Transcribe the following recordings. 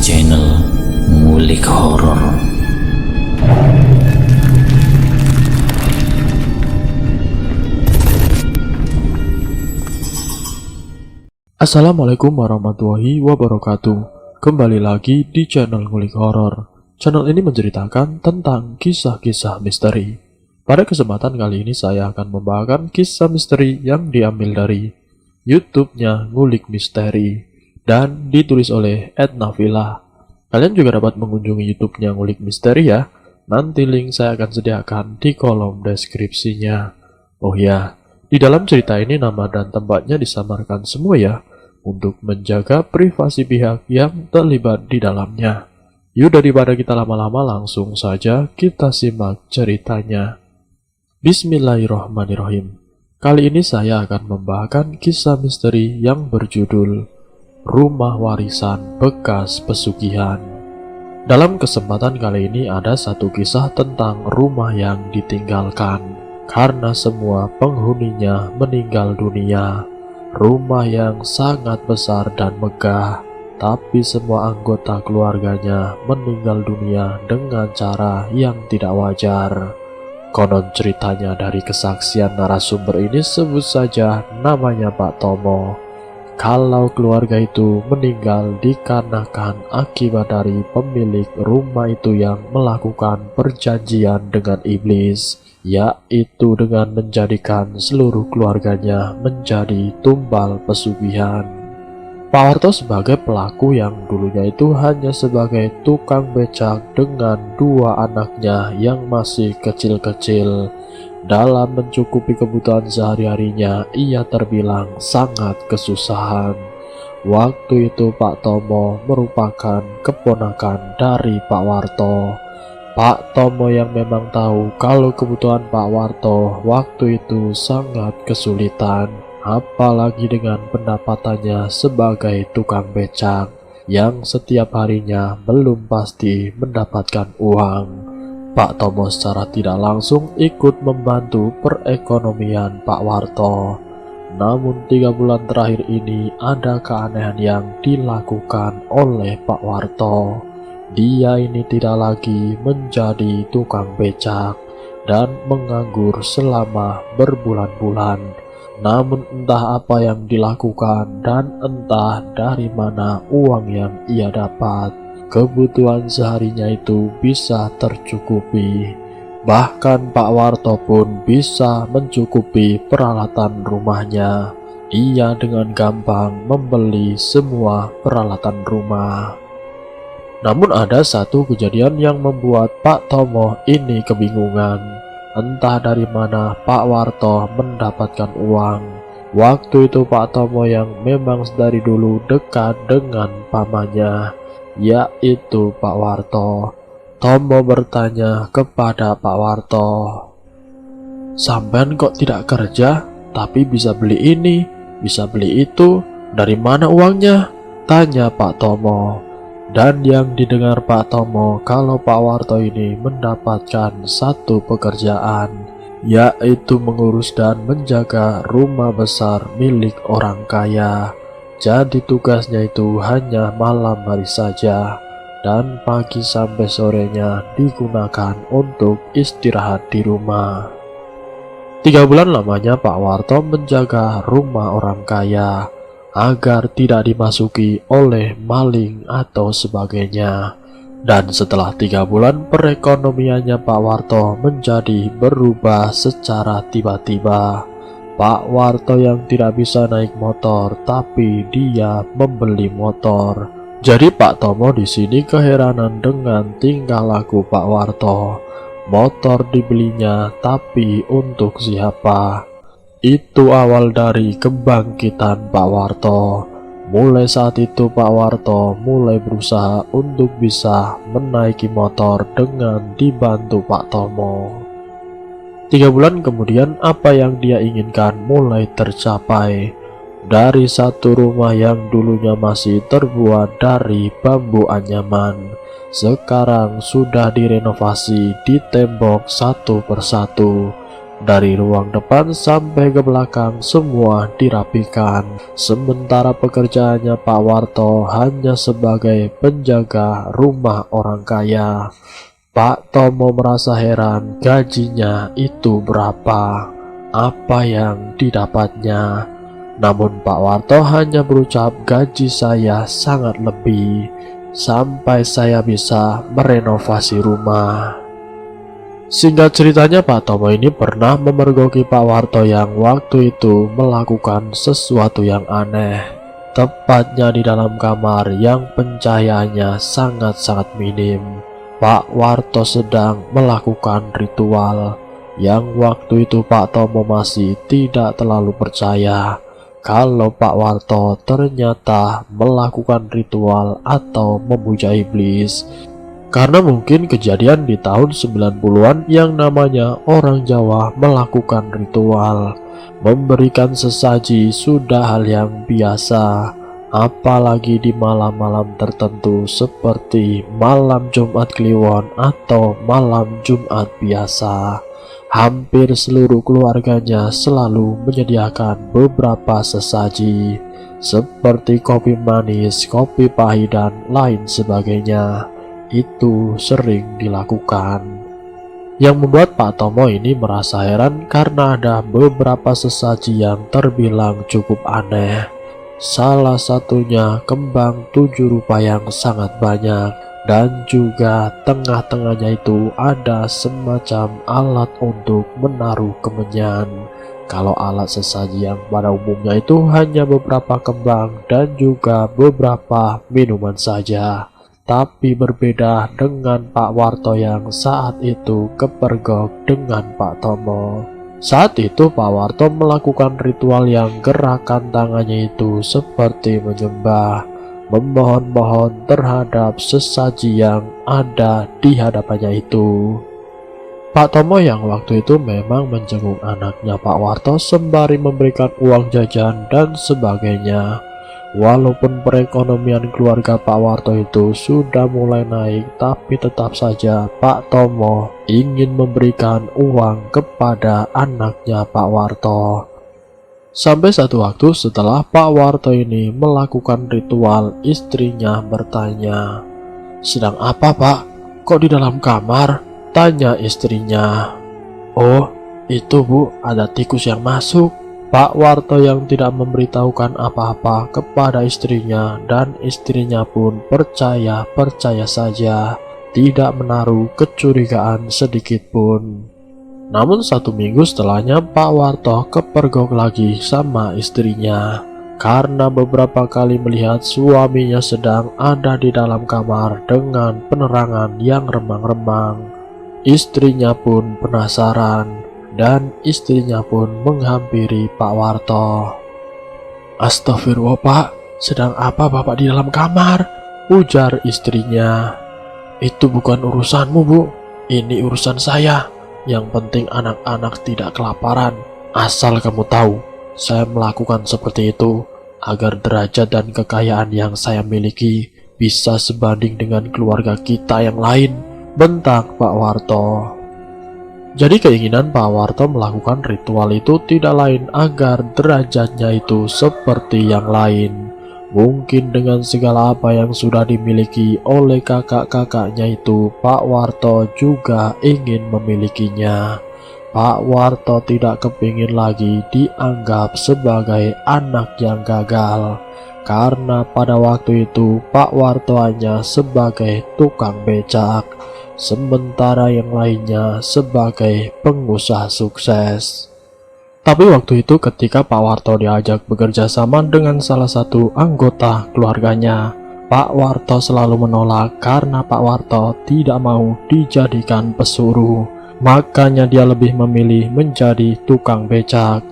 channel Ngulik Horor. Assalamualaikum warahmatullahi wabarakatuh. Kembali lagi di channel Ngulik Horor. Channel ini menceritakan tentang kisah-kisah misteri. Pada kesempatan kali ini saya akan membawakan kisah misteri yang diambil dari YouTube-nya Ngulik Misteri dan ditulis oleh Edna Villa. Kalian juga dapat mengunjungi YouTube-nya Ngulik Misteri ya. Nanti link saya akan sediakan di kolom deskripsinya. Oh ya, di dalam cerita ini nama dan tempatnya disamarkan semua ya, untuk menjaga privasi pihak yang terlibat di dalamnya. Yuk daripada kita lama-lama langsung saja kita simak ceritanya. Bismillahirrahmanirrahim. Kali ini saya akan membawakan kisah misteri yang berjudul Rumah Warisan Bekas Pesugihan. Dalam kesempatan kali ini ada satu kisah tentang rumah yang ditinggalkan karena semua penghuninya meninggal dunia. Rumah yang sangat besar dan megah, tapi semua anggota keluarganya meninggal dunia dengan cara yang tidak wajar. Konon ceritanya dari kesaksian narasumber ini, sebut saja namanya Pak Tomo. Kalau keluarga itu meninggal dikarenakan akibat dari pemilik rumah itu yang melakukan perjanjian dengan iblis, yaitu dengan menjadikan seluruh keluarganya menjadi tumbal pesugihan. Pak Warto sebagai pelaku yang dulunya itu hanya sebagai tukang becak dengan dua anaknya yang masih kecil-kecil. Dalam mencukupi kebutuhan sehari-harinya, ia terbilang sangat kesusahan. Waktu itu Pak Tomo merupakan keponakan dari Pak Warto. Pak Tomo yang memang tahu kalau kebutuhan Pak Warto waktu itu sangat kesulitan, apalagi dengan pendapatannya sebagai tukang becak yang setiap harinya belum pasti mendapatkan uang. Pak Tomo secara tidak langsung ikut membantu perekonomian Pak Warto. Namun 3 bulan terakhir ini ada keanehan yang dilakukan oleh Pak Warto. Dia ini tidak lagi menjadi tukang becak dan menganggur selama berbulan-bulan. Namun entah apa yang dilakukan dan entah dari mana uang yang ia dapat, kebutuhan seharinya itu bisa tercukupi. Bahkan Pak Warto pun bisa mencukupi peralatan rumahnya. Ia dengan gampang membeli semua peralatan rumah. Namun ada satu kejadian yang membuat Pak Tomo ini kebingungan. Entah dari mana Pak Warto mendapatkan uang. Waktu itu Pak Tomo yang memang dari dulu dekat dengan pamannya, yaitu Pak Warto. Tomo bertanya kepada Pak Warto, "Sampean kok tidak kerja, tapi bisa beli ini, bisa beli itu, dari mana uangnya?" tanya Pak Tomo. Dan yang didengar Pak Tomo kalau Pak Warto ini mendapatkan satu pekerjaan, yaitu mengurus dan menjaga rumah besar milik orang kaya. Jadi tugasnya itu hanya malam hari saja, dan pagi sampai sorenya digunakan untuk istirahat di rumah. 3 bulan lamanya Pak Warto menjaga rumah orang kaya agar tidak dimasuki oleh maling atau sebagainya. Dan setelah 3 bulan perekonomiannya Pak Warto menjadi berubah secara tiba-tiba. Pak Warto yang tidak bisa naik motor, tapi dia membeli motor. Jadi Pak Tomo di sini keheranan dengan tingkah laku Pak Warto. Motor dibelinya, tapi untuk siapa? Itu awal dari kebangkitan Pak Warto. Mulai saat itu Pak Warto mulai berusaha untuk bisa menaiki motor dengan dibantu Pak Tomo. 3 bulan kemudian apa yang dia inginkan mulai tercapai. Dari satu rumah yang dulunya masih terbuat dari bambu anyaman, sekarang sudah direnovasi di tembok satu persatu. Dari ruang depan sampai ke belakang semua dirapikan. Sementara pekerjaannya Pak Warto hanya sebagai penjaga rumah orang kaya. Pak Tomo merasa heran, gajinya itu berapa, apa yang didapatnya. Namun Pak Warto hanya berucap, gaji saya sangat lebih, sampai saya bisa merenovasi rumah. Singkat ceritanya, Pak Tomo ini pernah memergoki Pak Warto yang waktu itu melakukan sesuatu yang aneh. Tepatnya di dalam kamar yang pencahayaannya sangat-sangat minim. Pak Warto sedang melakukan ritual yang waktu itu Pak Tomo masih tidak terlalu percaya kalau Pak Warto ternyata melakukan ritual atau memuja iblis. Karena mungkin kejadian di tahun 90-an yang namanya orang Jawa melakukan ritual. Memberikan sesaji sudah hal yang biasa, apalagi di malam-malam tertentu seperti malam Jumat Kliwon atau malam Jumat biasa. Hampir seluruh keluarganya selalu menyediakan beberapa sesaji, seperti kopi manis, kopi pahit, dan lain sebagainya. Itu sering dilakukan. Yang membuat Pak Tomo ini merasa heran karena ada beberapa sesaji yang terbilang cukup aneh. Salah satunya kembang 7 rupa yang sangat banyak, dan juga tengah-tengahnya itu ada semacam alat untuk menaruh kemenyan. Kalau alat sesaji yang pada umumnya itu hanya beberapa kembang dan juga beberapa minuman saja. Tapi berbeda dengan Pak Warto yang saat itu kepergok dengan Pak Tomo. Saat itu Pak Warto melakukan ritual yang gerakan tangannya itu seperti menyembah, memohon-mohon terhadap sesaji yang ada di hadapannya itu. Pak Tomo yang waktu itu memang menjenguk anaknya Pak Warto sembari memberikan uang jajan dan sebagainya. Walaupun perekonomian keluarga Pak Warto itu sudah mulai naik, tapi tetap saja Pak Tomo ingin memberikan uang kepada anaknya Pak Warto. Sampai satu waktu setelah Pak Warto ini melakukan ritual, istrinya bertanya, "Sedang apa, Pak? Kok di dalam kamar?" tanya istrinya. "Oh, itu Bu, ada tikus yang masuk." Pak Warto yang tidak memberitahukan apa-apa kepada istrinya, dan istrinya pun percaya saja, tidak menaruh kecurigaan sedikit pun. Namun 1 minggu setelahnya Pak Warto kepergok lagi sama istrinya, karena beberapa kali melihat suaminya sedang ada di dalam kamar dengan penerangan yang remang-remang. Istrinya pun penasaran, dan istrinya pun menghampiri Pak Warto. "Astagfirullah Pak, sedang apa Bapak di dalam kamar?" ujar istrinya. "Itu bukan urusanmu Bu, ini urusan saya. Yang penting anak-anak tidak kelaparan. Asal kamu tahu, saya melakukan seperti itu agar derajat dan kekayaan yang saya miliki bisa sebanding dengan keluarga kita yang lain," bentak Pak Warto. Jadi keinginan Pak Warto melakukan ritual itu tidak lain agar derajatnya itu seperti yang lain. Mungkin dengan segala apa yang sudah dimiliki oleh kakak-kakaknya itu, Pak Warto juga ingin memilikinya. Pak Warto tidak kepingin lagi dianggap sebagai anak yang gagal, karena pada waktu itu Pak Warto hanya sebagai tukang becak, sementara yang lainnya sebagai pengusaha sukses. Tapi waktu itu ketika Pak Warto diajak bekerja sama dengan salah satu anggota keluarganya, Pak Warto selalu menolak karena Pak Warto tidak mau dijadikan pesuruh. Makanya dia lebih memilih menjadi tukang becak,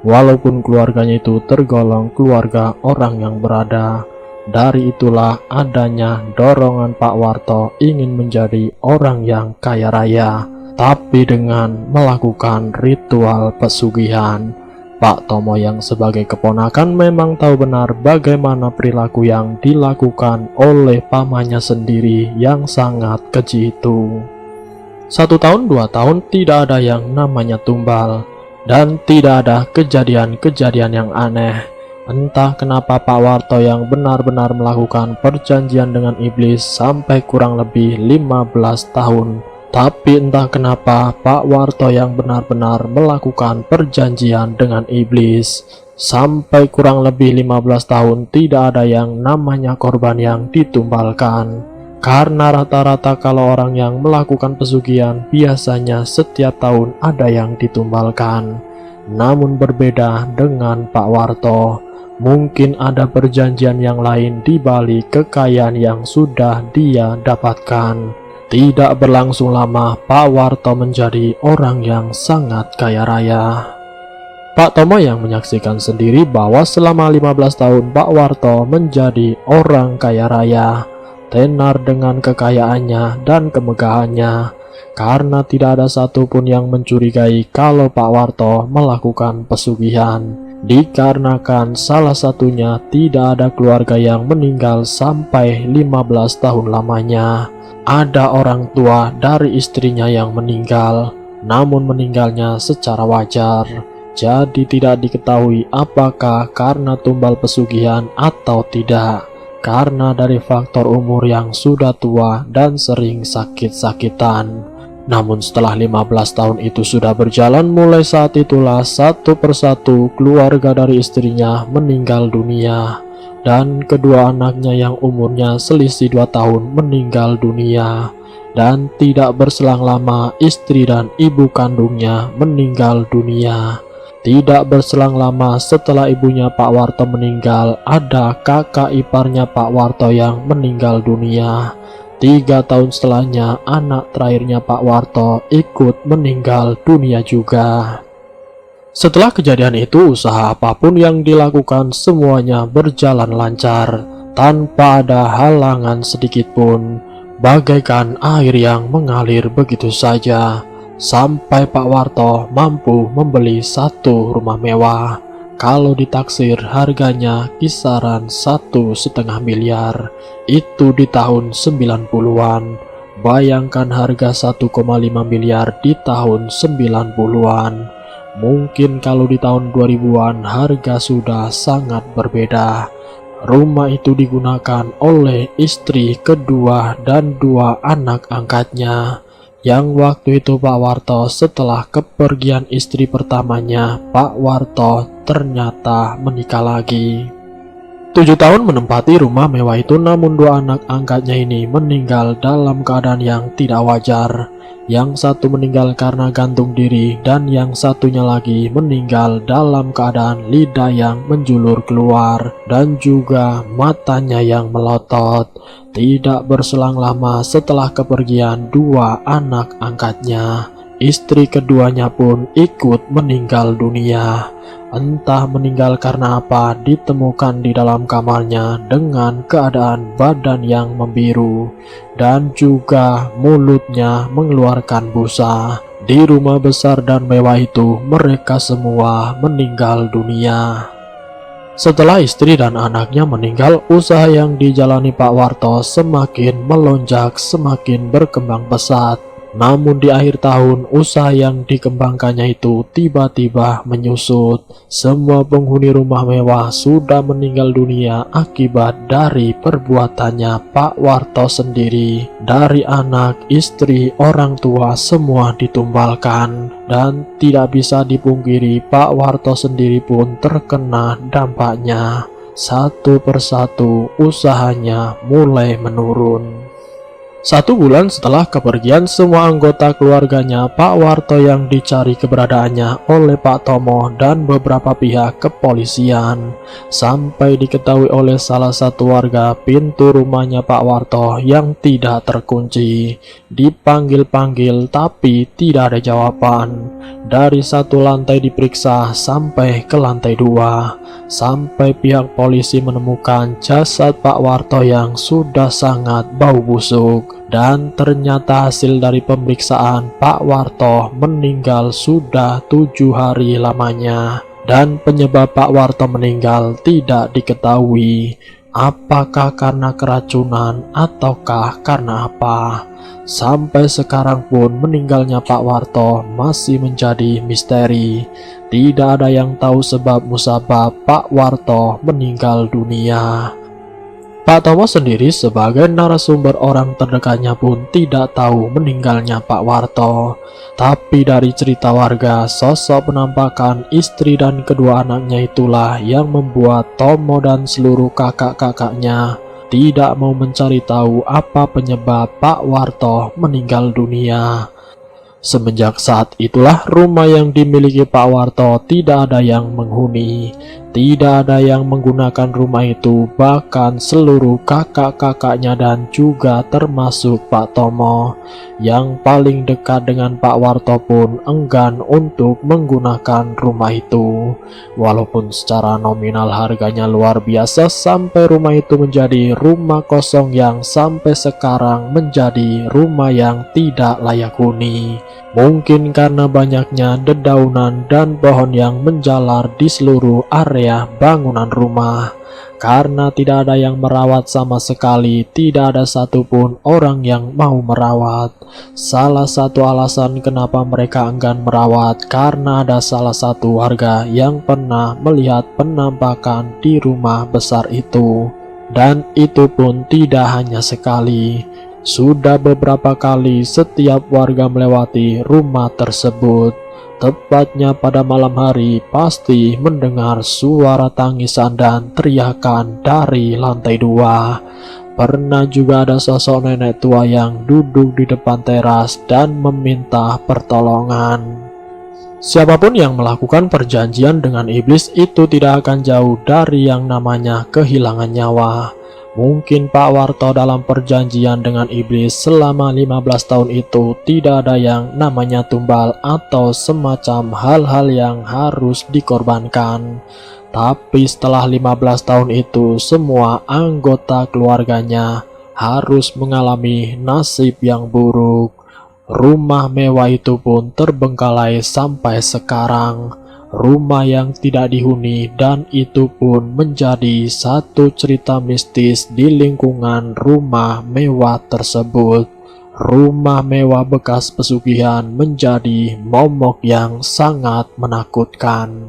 walaupun keluarganya itu tergolong keluarga orang yang berada. Dari itulah adanya dorongan Pak Warto ingin menjadi orang yang kaya raya, tapi dengan melakukan ritual pesugihan. Pak Tomo yang sebagai keponakan memang tahu benar bagaimana perilaku yang dilakukan oleh pamannya sendiri yang sangat keji itu. 1 tahun 2 tahun tidak ada yang namanya tumbal. dan tidak ada kejadian-kejadian yang aneh. Entah kenapa Pak Warto yang benar-benar melakukan perjanjian dengan iblis sampai kurang lebih 15 tahun. Tapi entah kenapa Pak Warto yang benar-benar melakukan perjanjian dengan iblis sampai kurang lebih 15 tahun tidak ada yang namanya korban yang ditumbalkan. Karena rata-rata kalau orang yang melakukan pesugihan biasanya setiap tahun ada yang ditumbalkan. Namun berbeda dengan Pak Warto. Mungkin ada perjanjian yang lain di balik kekayaan yang sudah dia dapatkan. Tidak berlangsung lama, Pak Warto menjadi orang yang sangat kaya raya. Pak Tomo yang menyaksikan sendiri bahwa selama 15 tahun Pak Warto menjadi orang kaya raya, tenar dengan kekayaannya dan kemegahannya, karena tidak ada satupun yang mencurigai kalau Pak Warto melakukan pesugihan. Dikarenakan salah satunya tidak ada keluarga yang meninggal sampai 15 tahun lamanya. Ada orang tua dari istrinya yang meninggal, namun meninggalnya secara wajar. Jadi tidak diketahui apakah karena tumbal pesugihan atau tidak, karena dari faktor umur yang sudah tua dan sering sakit-sakitan. Namun setelah 15 tahun itu sudah berjalan, mulai saat itulah satu persatu keluarga dari istrinya meninggal dunia, dan kedua anaknya yang umurnya selisih 2 tahun meninggal dunia. Dan tidak berselang lama istri dan ibu kandungnya meninggal dunia. Tidak berselang lama setelah ibunya Pak Warto meninggal, ada kakak iparnya Pak Warto yang meninggal dunia. 3 tahun setelahnya anak terakhirnya Pak Warto ikut meninggal dunia juga. Setelah kejadian itu, usaha apapun yang dilakukan semuanya berjalan lancar tanpa ada halangan sedikit pun, bagaikan air yang mengalir begitu saja. Sampai Pak Warto mampu membeli satu rumah mewah. Kalau ditaksir harganya kisaran 1,5 miliar. Itu di tahun 90-an. Bayangkan harga 1,5 miliar di tahun 90-an. Mungkin kalau di tahun 2000-an harga sudah sangat berbeda. Rumah itu digunakan oleh istri kedua dan 2 anak angkatnya. Yang waktu itu Pak Warto setelah kepergian istri pertamanya, Pak Warto ternyata menikah lagi. 7 tahun menempati rumah mewah itu, namun 2 anak angkatnya ini meninggal dalam keadaan yang tidak wajar. Yang satu meninggal karena gantung diri, dan yang satunya lagi meninggal dalam keadaan lidah yang menjulur keluar dan juga matanya yang melotot. Tidak berselang lama setelah kepergian 2 anak angkatnya, istri keduanya pun ikut meninggal dunia. Entah meninggal karena apa, ditemukan di dalam kamarnya dengan keadaan badan yang membiru dan juga mulutnya mengeluarkan busa. Di rumah besar dan mewah itu mereka semua meninggal dunia. Setelah istri dan anaknya meninggal, usaha yang dijalani Pak Warto semakin melonjak, semakin berkembang pesat. Namun di akhir tahun, usaha yang dikembangkannya itu tiba-tiba menyusut. Semua penghuni rumah mewah sudah meninggal dunia akibat dari perbuatannya Pak Warto sendiri. Dari anak, istri, orang tua semua ditumbalkan. Dan tidak bisa dipungkiri, Pak Warto sendiri pun terkena dampaknya. Satu persatu usahanya mulai menurun. 1 bulan setelah kepergian semua anggota keluarganya Pak Warto yang dicari keberadaannya oleh Pak Tomo dan beberapa pihak kepolisian, sampai diketahui oleh salah satu warga pintu rumahnya Pak Warto yang tidak terkunci. Dipanggil-panggil tapi tidak ada jawaban. Dari 1 lantai diperiksa sampai ke lantai 2, sampai pihak polisi menemukan jasad Pak Warto yang sudah sangat bau busuk. Dan ternyata hasil dari pemeriksaan, Pak Warto meninggal sudah 7 hari lamanya. Dan penyebab Pak Warto meninggal tidak diketahui. Apakah karena keracunan ataukah karena apa? Sampai sekarang pun meninggalnya Pak Warto masih menjadi misteri. Tidak ada yang tahu sebab musabab Pak Warto meninggal dunia. Pak Tomo sendiri sebagai narasumber orang terdekatnya pun tidak tahu meninggalnya Pak Warto. Tapi dari cerita warga, sosok penampakan istri dan kedua anaknya itulah yang membuat Tomo dan seluruh kakak-kakaknya tidak mau mencari tahu apa penyebab Pak Warto meninggal dunia. Semenjak saat itulah rumah yang dimiliki Pak Warto tidak ada yang menghuni, tidak ada yang menggunakan rumah itu, bahkan seluruh kakak-kakaknya dan juga termasuk Pak Tomo yang paling dekat dengan Pak Warto pun enggan untuk menggunakan rumah itu. Walaupun secara nominal harganya luar biasa sampai rumah itu menjadi rumah kosong yang sampai sekarang menjadi rumah yang tidak layak huni. Mungkin karena banyaknya dedaunan dan pohon yang menjalar di seluruh area bangunan rumah. Karena tidak ada yang merawat sama sekali, tidak ada satupun orang yang mau merawat. Salah satu alasan kenapa mereka enggan merawat karena ada salah satu warga yang pernah melihat penampakan di rumah besar itu. Dan itu pun tidak hanya sekali. Sudah beberapa kali setiap warga melewati rumah tersebut, tepatnya pada malam hari, pasti mendengar suara tangisan dan teriakan dari lantai 2. Pernah juga ada sosok nenek tua yang duduk di depan teras dan meminta pertolongan. Siapapun yang melakukan perjanjian dengan iblis itu tidak akan jauh dari yang namanya kehilangan nyawa. Mungkin Pak Warto dalam perjanjian dengan iblis selama 15 tahun itu tidak ada yang namanya tumbal atau semacam hal-hal yang harus dikorbankan. Tapi setelah 15 tahun itu semua anggota keluarganya harus mengalami nasib yang buruk. Rumah mewah itu pun terbengkalai sampai sekarang. Rumah yang tidak dihuni dan itu pun menjadi satu cerita mistis di lingkungan rumah mewah tersebut. Rumah mewah bekas pesugihan menjadi momok yang sangat menakutkan.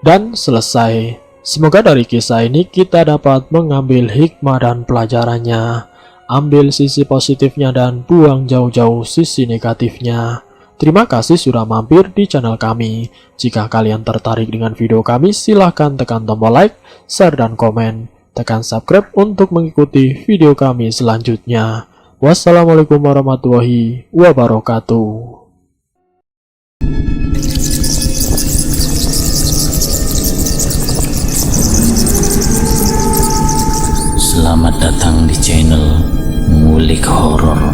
Dan selesai. Semoga dari kisah ini kita dapat mengambil hikmah dan pelajarannya. Ambil sisi positifnya dan buang jauh-jauh sisi negatifnya. Terima kasih sudah mampir di channel kami. Jika kalian tertarik dengan video kami, silahkan tekan tombol like, share, dan komen. Tekan subscribe untuk mengikuti video kami selanjutnya. Wassalamualaikum warahmatullahi wabarakatuh. Selamat datang di channel Ngulik Horor.